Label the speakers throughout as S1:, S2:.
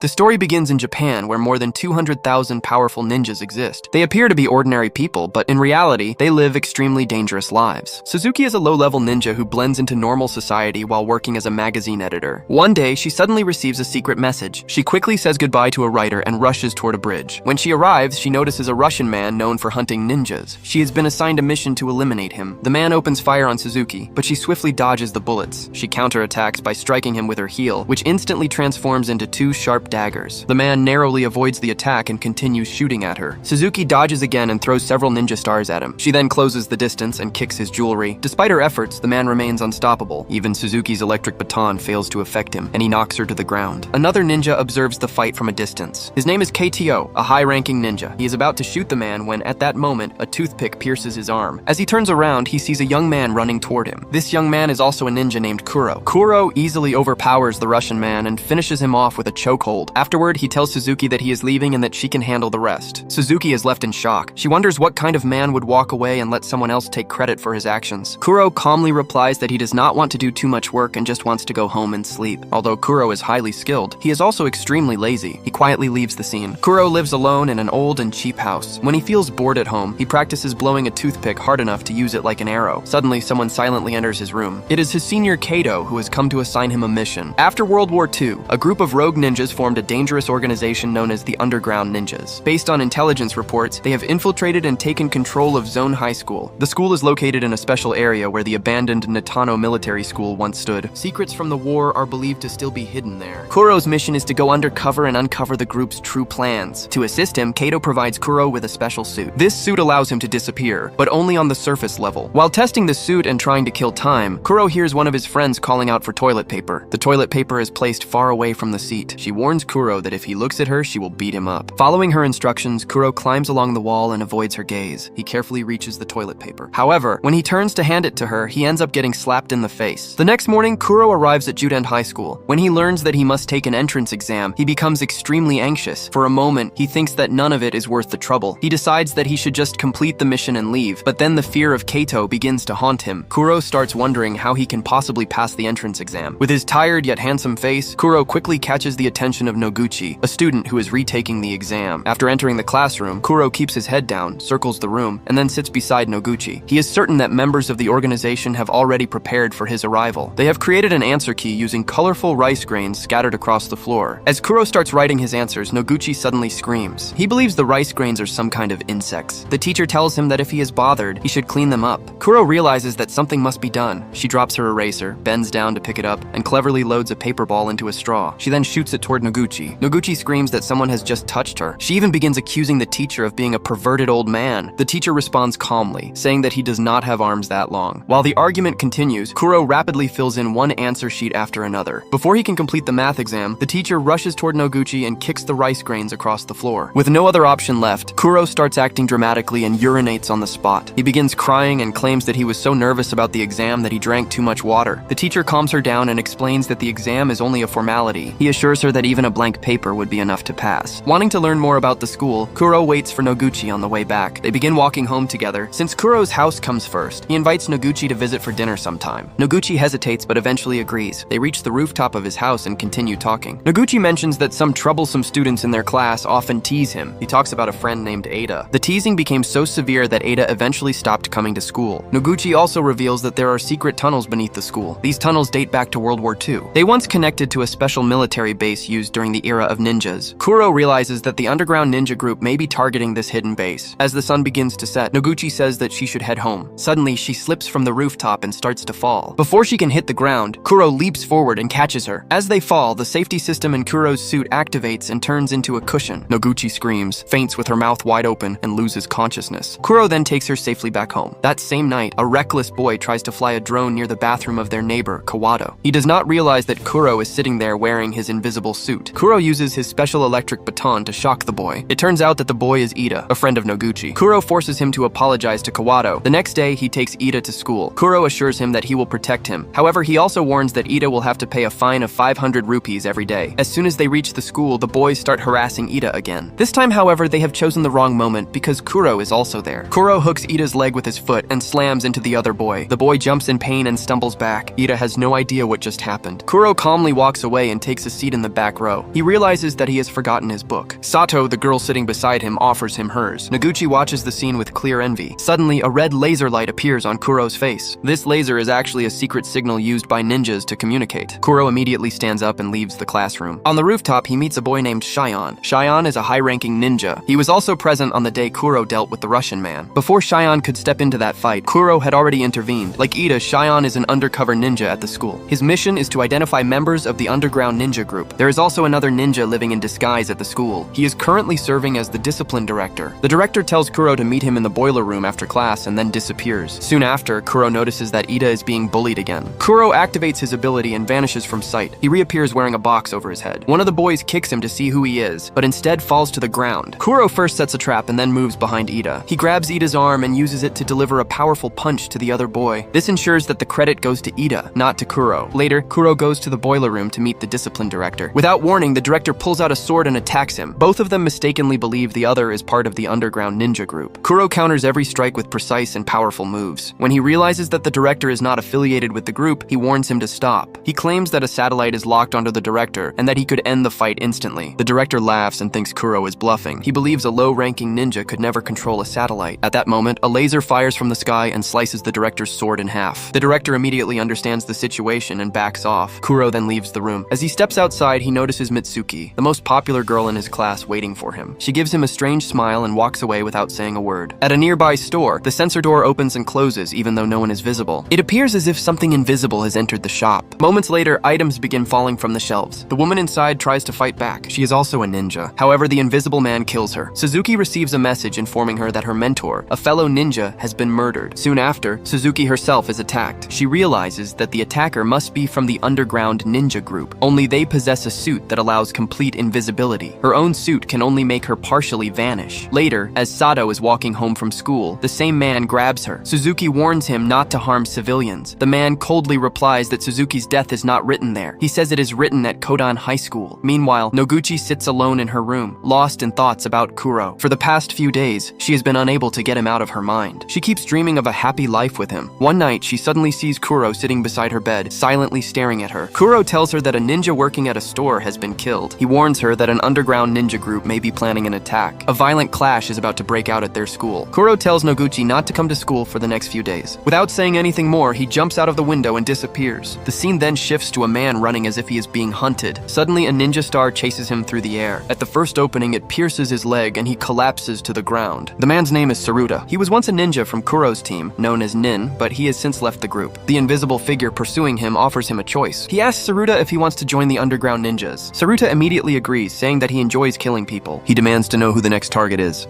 S1: The story begins in Japan, where more than 200,000 powerful ninjas exist. They appear to be ordinary people, but in reality, they live extremely dangerous lives. Suzuki is a low-level ninja who blends into normal society while working as a magazine editor. One day, she suddenly receives a secret message. She quickly says goodbye to a writer and rushes toward a bridge. When she arrives, she notices a Russian man known for hunting ninjas. She has been assigned a mission to eliminate him. The man opens fire on Suzuki, but she swiftly dodges the bullets. She counterattacks by striking him with her heel, which instantly transforms into two sharp daggers. The man narrowly avoids the attack and continues shooting at her. Suzuki dodges again and throws several ninja stars at him. She then closes the distance and kicks his jewelry. Despite her efforts, the man remains unstoppable. Even Suzuki's electric baton fails to affect him, and he knocks her to the ground. Another ninja observes the fight from a distance. His name is KTO, a high-ranking ninja. He is about to shoot the man when, at that moment, a toothpick pierces his arm. As he turns around, he sees a young man running toward him. This young man is also a ninja named Kuro. Kuro easily overpowers the Russian man and finishes him off with a chokehold. Afterward, he tells Suzuki that he is leaving and that she can handle the rest. Suzuki is left in shock. She wonders what kind of man would walk away and let someone else take credit for his actions. Kuro calmly replies that he does not want to do too much work and just wants to go home and sleep. Although Kuro is highly skilled, he is also extremely lazy. He quietly leaves the scene. Kuro lives alone in an old and cheap house. When he feels bored at home, he practices blowing a toothpick hard enough to use it like an arrow. Suddenly, someone silently enters his room. It is his senior Kato, who has come to assign him a mission. After World War II, a group of rogue ninjas formed a dangerous organization known as the Underground Ninjas. Based on intelligence reports, they have infiltrated and taken control of Zone High School. The school is located in a special area where the abandoned Natano military school once stood. Secrets from the war are believed to still be hidden there. Kuro's mission is to go undercover and uncover the group's true plans. To assist him, Kato provides Kuro with a special suit. This suit allows him to disappear, but only on the surface level. While testing the suit and trying to kill time, Kuro hears one of his friends calling out for toilet paper. The toilet paper is placed far away from the seat. She warns Kuro that if he looks at her, she will beat him up. Following her instructions, Kuro climbs along the wall and avoids her gaze. He carefully reaches the toilet paper. However, when he turns to hand it to her, he ends up getting slapped in the face. The next morning, Kuro arrives at Juden High School. When he learns that he must take an entrance exam, he becomes extremely anxious. For a moment, he thinks that none of it is worth the trouble. He decides that he should just complete the mission and leave, but then the fear of Kato begins to haunt him. Kuro starts wondering how he can possibly pass the entrance exam. With his tired yet handsome face, Kuro quickly catches the attention of Noguchi, a student who is retaking the exam. After entering the classroom, Kuro keeps his head down, circles the room, and then sits beside Noguchi. He is certain that members of the organization have already prepared for his arrival. They have created an answer key using colorful rice grains scattered across the floor. As Kuro starts writing his answers, Noguchi suddenly screams. He believes the rice grains are some kind of insects. The teacher tells him that if he is bothered, he should clean them up. Kuro realizes that something must be done. She drops her eraser, bends down to pick it up, and cleverly loads a paper ball into a straw. She then shoots it toward Noguchi. Noguchi screams that someone has just touched her. She even begins accusing the teacher of being a perverted old man. The teacher responds calmly, saying that he does not have arms that long. While the argument continues, Kuro rapidly fills in one answer sheet after another. Before he can complete the math exam, the teacher rushes toward Noguchi and kicks the rice grains across the floor. With no other option left, Kuro starts acting dramatically and urinates on the spot. He begins crying and claims that he was so nervous about the exam that he drank too much water. The teacher calms her down and explains that the exam is only a formality. He assures her that even a blank paper would be enough to pass. Wanting to learn more about the school, Kuro waits for Noguchi on the way back. They begin walking home together. Since Kuro's house comes first, he invites Noguchi to visit for dinner sometime. Noguchi hesitates but eventually agrees. They reach the rooftop of his house and continue talking. Noguchi mentions that some troublesome students in their class often tease him. He talks about a friend named Ada. The teasing became so severe that Ada eventually stopped coming to school. Noguchi also reveals that there are secret tunnels beneath the school. These tunnels date back to World War II. They once connected to a special military base used during the era of ninjas. Kuro realizes that the underground ninja group may be targeting this hidden base. As the sun begins to set, Noguchi says that she should head home. Suddenly, she slips from the rooftop and starts to fall. Before she can hit the ground, Kuro leaps forward and catches her. As they fall, the safety system in Kuro's suit activates and turns into a cushion. Noguchi screams, faints with her mouth wide open, and loses consciousness. Kuro then takes her safely back home. That same night, a reckless boy tries to fly a drone near the bathroom of their neighbor, Kawato. He does not realize that Kuro is sitting there wearing his invisible suit. Kuro uses his special electric baton to shock the boy. It turns out that the boy is Ida, a friend of Noguchi. Kuro forces him to apologize to Kawato. The next day, he takes Ida to school. Kuro assures him that he will protect him. However, he also warns that Ida will have to pay a fine of 500 rupees every day. As soon as they reach the school, the boys start harassing Ida again. This time, however, they have chosen the wrong moment because Kuro is also there. Kuro hooks Ida's leg with his foot and slams into the other boy. The boy jumps in pain and stumbles back. Ida has no idea what just happened. Kuro calmly walks away and takes a seat in the back row. Kuro. He realizes that he has forgotten his book. Sato, the girl sitting beside him, offers him hers. Noguchi watches the scene with clear envy. Suddenly, a red laser light appears on Kuro's face. This laser is actually a secret signal used by ninjas to communicate. Kuro immediately stands up and leaves the classroom. On the rooftop, he meets a boy named Shion. Shion is a high-ranking ninja. He was also present on the day Kuro dealt with the Russian man. Before Shion could step into that fight, Kuro had already intervened. Like Ida, Shion is an undercover ninja at the school. His mission is to identify members of the underground ninja group. There is also another ninja living in disguise at the school. He is currently serving as the discipline director. The director tells Kuro to meet him in the boiler room after class and then disappears. Soon after, Kuro notices that Ida is being bullied again. Kuro activates his ability and vanishes from sight. He reappears wearing a box over his head. One of the boys kicks him to see who he is, but instead falls to the ground. Kuro first sets a trap and then moves behind Ida. He grabs Ida's arm and uses it to deliver a powerful punch to the other boy. This ensures that the credit goes to Ida, not to Kuro. Later, Kuro goes to the boiler room to meet the discipline director. Without warning, the director pulls out a sword and attacks him. Both of them mistakenly believe the other is part of the underground ninja group. Kuro counters every strike with precise and powerful moves. When he realizes that the director is not affiliated with the group, he warns him to stop. He claims that a satellite is locked onto the director and that he could end the fight instantly. The director laughs and thinks Kuro is bluffing. He believes a low-ranking ninja could never control a satellite. At that moment, a laser fires from the sky and slices the director's sword in half. The director immediately understands the situation and backs off. Kuro then leaves the room. As he steps outside, he notices Mitsuki, the most popular girl in his class, waiting for him. She gives him a strange smile and walks away without saying a word. At a nearby store, the sensor door opens and closes even though no one is visible. It appears as if something invisible has entered the shop. Moments later, items begin falling from the shelves. The woman inside tries to fight back. She is also a ninja. However, the invisible man kills her. Suzuki receives a message informing her that her mentor, a fellow ninja, has been murdered. Soon after, Suzuki herself is attacked. She realizes that the attacker must be from the underground ninja group. Only they possess a suit that allows complete invisibility. Her own suit can only make her partially vanish. Later, as Sato is walking home from school, the same man grabs her. Suzuki warns him not to harm civilians. The man coldly replies that Suzuki's death is not written there. He says it is written at Kodan High School. Meanwhile, Noguchi sits alone in her room, lost in thoughts about Kuro. For the past few days, she has been unable to get him out of her mind. She keeps dreaming of a happy life with him. One night, she suddenly sees Kuro sitting beside her bed, silently staring at her. Kuro tells her that a ninja working at a store has been killed. He warns her that an underground ninja group may be planning an attack. A violent clash is about to break out at their school. Kuro tells Noguchi not to come to school for the next few days. Without saying anything more, he jumps out of the window and disappears. The scene then shifts to a man running as if he is being hunted. Suddenly, a ninja star chases him through the air. At the first opening, it pierces his leg and he collapses to the ground. The man's name is Saruta. He was once a ninja from Kuro's team, known as Nin, but he has since left the group. The invisible figure pursuing him offers him a choice. He asks Saruta if he wants to join the underground ninjas. Saruta immediately agrees, saying that he enjoys killing people. He demands to know who the next target is.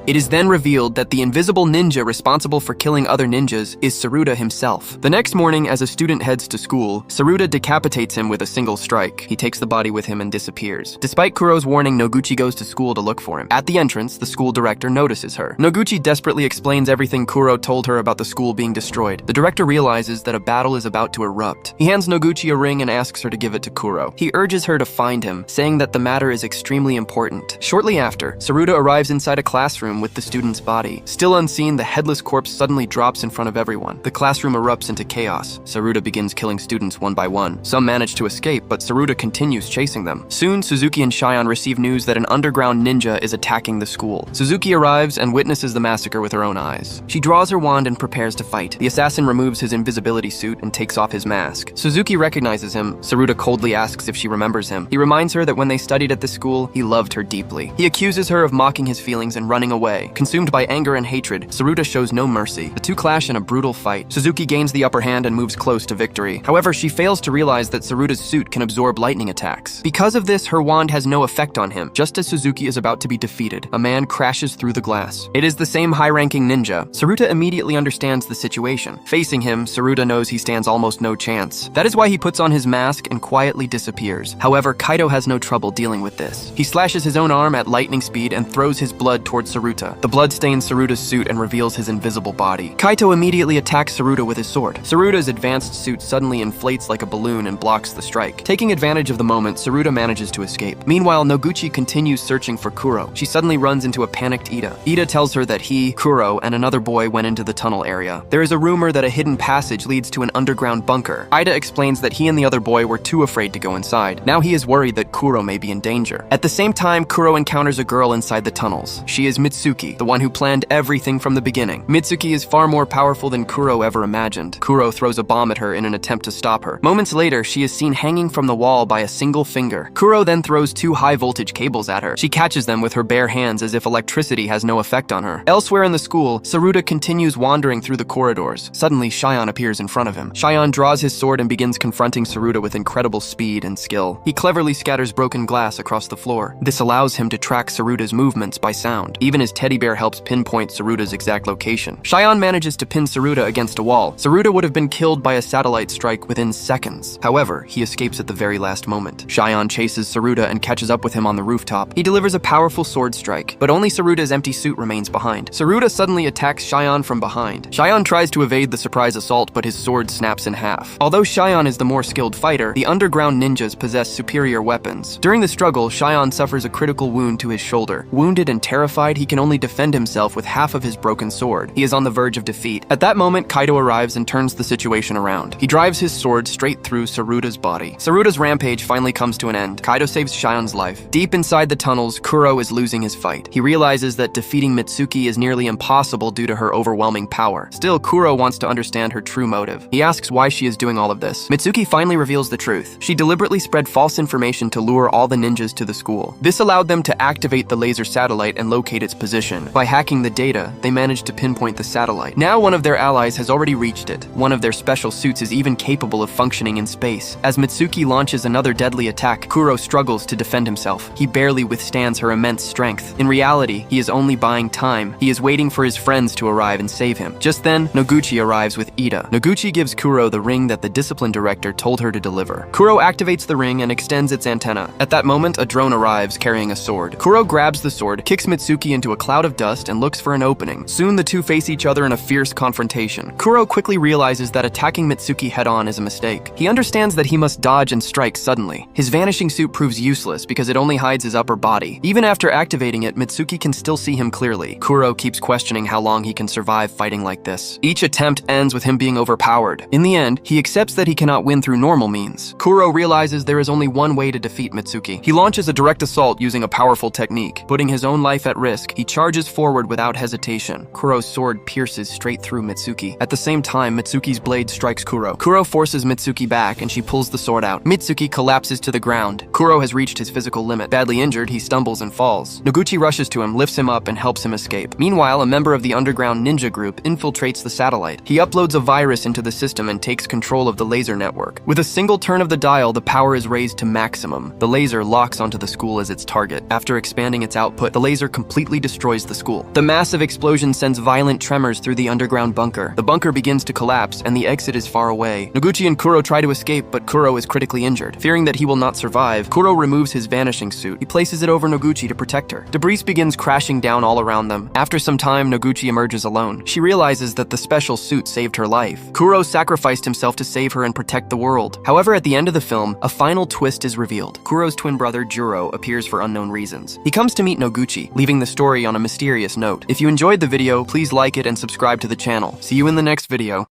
S1: It is then revealed that the invisible ninja responsible for killing other ninjas is Saruta himself. The next morning, as a student heads to school, Saruta decapitates him with a single strike. He takes the body with him and disappears. Despite Kuro's warning, Noguchi goes to school to look for him. At the entrance, the school director notices her. Noguchi desperately explains everything Kuro told her about the school being destroyed. The director realizes that a battle is about to erupt. He hands Noguchi a ring and asks her to give it to Kuro. He urges her to find him, saying that the matter is extremely important. Shortly after, Saruta arrives inside a classroom with the student's body. Still unseen, the headless corpse suddenly drops in front of everyone. The classroom erupts into chaos. Saruta begins killing students one by one. Some manage to escape, but Saruta continues chasing them. Soon, Suzuki and Shion receive news that an underground ninja is attacking the school. Suzuki arrives and witnesses the massacre with her own eyes. She draws her wand and prepares to fight. The assassin removes his invisibility suit and takes off his mask. Suzuki recognizes him. Saruta coldly asks if she remembers him. He reminds her that when they studied at the school, he loved her deeply. He accuses her of mocking his feelings and running away. Consumed by anger and hatred, Saruta shows no mercy. The two clash in a brutal fight. Suzuki gains the upper hand and moves close to victory. However, she fails to realize that Saruta's suit can absorb lightning attacks. Because of this, her wand has no effect on him. Just as Suzuki is about to be defeated, a man crashes through the glass. It is the same high-ranking ninja. Saruta immediately understands the situation. Facing him, Saruta knows he stands almost no chance. That is why he puts on his mask and quietly disappears. However, Kaido has no trouble dealing with this. He slashes his own arm at lightning speed and throws his blood towards Saruta Saruta. The blood stains Saruta's suit and reveals his invisible body. Kaito immediately attacks Saruta with his sword. Saruta's advanced suit suddenly inflates like a balloon and blocks the strike. Taking advantage of the moment, Saruta manages to escape. Meanwhile, Noguchi continues searching for Kuro. She suddenly runs into a panicked Ida. Ida tells her that he, Kuro, and another boy went into the tunnel area. There is a rumor that a hidden passage leads to an underground bunker. Ida explains that he and the other boy were too afraid to go inside. Now he is worried that Kuro may be in danger. At the same time, Kuro encounters a girl inside the tunnels. She is Mitsuki, the one who planned everything from the beginning. Mitsuki is far more powerful than Kuro ever imagined. Kuro throws a bomb at her in an attempt to stop her. Moments later, she is seen hanging from the wall by a single finger. Kuro then throws 2 high-voltage cables at her. She catches them with her bare hands as if electricity has no effect on her. Elsewhere in the school, Saruta continues wandering through the corridors. Suddenly, Shion appears in front of him. Shion draws his sword and begins confronting Saruta with incredible speed and skill. He cleverly scatters broken glass across the floor. This allows him to track Saruta's movements by sound. Even his teddy bear helps pinpoint Saruta's exact location. Shion manages to pin Saruta against a wall. Saruta would have been killed by a satellite strike within seconds. However, he escapes at the very last moment. Shion chases Saruta and catches up with him on the rooftop. He delivers a powerful sword strike, but only Saruta's empty suit remains behind. Saruta suddenly attacks Shion from behind. Shion tries to evade the surprise assault, but his sword snaps in half. Although Shion is the more skilled fighter, the underground ninjas possess superior weapons. During the struggle, Shion suffers a critical wound to his shoulder. Wounded and terrified, he can only defend himself with half of his broken sword. He is on the verge of defeat. At that moment, Kaido arrives and turns the situation around. He drives his sword straight through Saruta's body. Saruta's rampage finally comes to an end. Kaido saves Shion's life. Deep inside the tunnels, Kuro is losing his fight. He realizes that defeating Mitsuki is nearly impossible due to her overwhelming power. Still, Kuro wants to understand her true motive. He asks why she is doing all of this. Mitsuki finally reveals the truth. She deliberately spread false information to lure all the ninjas to the school. This allowed them to activate the laser satellite and locate its position. By hacking the data, they managed to pinpoint the satellite. Now one of their allies has already reached it. One of their special suits is even capable of functioning in space. As Mitsuki launches another deadly attack, Kuro struggles to defend himself. He barely withstands her immense strength. In reality, he is only buying time. He is waiting for his friends to arrive and save him. Just then, Noguchi arrives with Ida. Noguchi gives Kuro the ring that the discipline director told her to deliver. Kuro activates the ring and extends its antenna. At that moment, a drone arrives carrying a sword. Kuro grabs the sword, kicks Mitsuki into a cloud of dust, and looks for an opening. Soon, the two face each other in a fierce confrontation. Kuro quickly realizes that attacking Mitsuki head-on is a mistake. He understands that he must dodge and strike suddenly. His vanishing suit proves useless because it only hides his upper body. Even after activating it, Mitsuki can still see him clearly. Kuro keeps questioning how long he can survive fighting like this. Each attempt ends with him being overpowered. In the end, he accepts that he cannot win through normal means. Kuro realizes there is only one way to defeat Mitsuki. He launches a direct assault using a powerful technique. Putting his own life at risk, he charges forward without hesitation. Kuro's sword pierces straight through Mitsuki. At the same time, Mitsuki's blade strikes Kuro. Kuro forces Mitsuki back and she pulls the sword out. Mitsuki collapses to the ground. Kuro has reached his physical limit. Badly injured, he stumbles and falls. Noguchi rushes to him, lifts him up, and helps him escape. Meanwhile, a member of the underground ninja group infiltrates the satellite. He uploads a virus into the system and takes control of the laser network. With a single turn of the dial, the power is raised to maximum. The laser locks onto the school as its target. After expanding its output, the laser completely destroys the school. The massive explosion sends violent tremors through the underground bunker. The bunker begins to collapse, and the exit is far away. Noguchi and Kuro try to escape, but Kuro is critically injured. Fearing that he will not survive, Kuro removes his vanishing suit. He places it over Noguchi to protect her. Debris begins crashing down all around them. After some time, Noguchi emerges alone. She realizes that the special suit saved her life. Kuro sacrificed himself to save her and protect the world. However, at the end of the film, a final twist is revealed. Kuro's twin brother, Juro, appears for unknown reasons. He comes to meet Noguchi, leaving the story on a mysterious note. If you enjoyed the video, please like it and subscribe to the channel. See you in the next video.